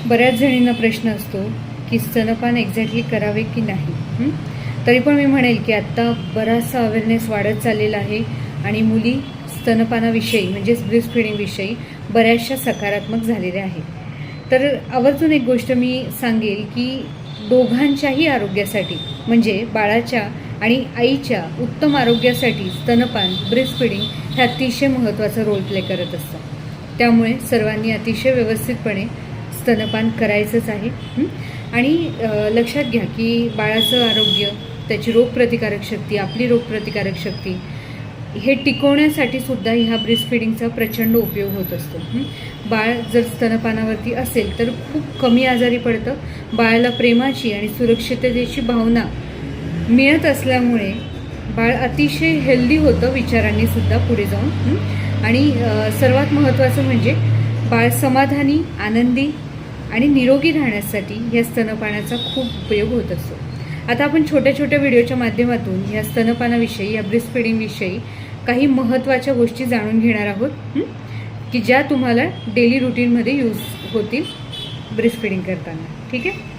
बऱ्याच जणींना प्रश्न असतो की स्तनपान एक्झॅक्टली करावे की नाही. तरी पण मी म्हणेल की आत्ता बराचसा अवेअरनेस वाढत चाललेला आहे आणि मुली स्तनपानाविषयी म्हणजेच ब्रेस्ट फिडिंगविषयी बऱ्याचशा सकारात्मक झालेल्या आहेत. तर आवर्जून एक गोष्ट मी सांगेल की दोघांच्याही आरोग्यासाठी म्हणजे बाळाच्या आणि आईच्या उत्तम आरोग्यासाठी स्तनपान ब्रेस्ट फिडिंग हे अतिशय महत्त्वाचा रोल प्ले करत असतं. त्यामुळे सर्वांनी अतिशय व्यवस्थितपणे स्तनपान करायचंच आहे. आणि लक्षात घ्या की बाळाचं आरोग्य, त्याची रोगप्रतिकारक शक्ती, आपली रोगप्रतिकारक शक्ती हे टिकवण्यासाठी सुद्धा ह्या ब्रेस्ट फिडिंगचा प्रचंड उपयोग होत असतो. बाळ जर स्तनपानावरती असेल तर खूप कमी आजारी पडतं. बाळाला प्रेमाची आणि सुरक्षिततेची भावना मिळत असल्यामुळे बाळ अतिशय हेल्दी होतं विचारांनी सुद्धा पुढे जाऊन. आणि सर्वात महत्त्वाचं म्हणजे बाळ समाधानी, आनंदी आणि निरोगी राहण्यासाठी या स्तनपानाचा खूप उपयोग होत असतो. आता आपण छोट्या छोट्या व्हिडिओच्या माध्यमातून या स्तनपानाविषयी, या ब्रेस्ट फिडिंगविषयी काही महत्त्वाच्या गोष्टी जाणून घेणार आहोत की ज्या तुम्हाला डेली रुटीनमध्ये यूज होतील ब्रेस्ट फिडिंग करताना. ठीक आहे.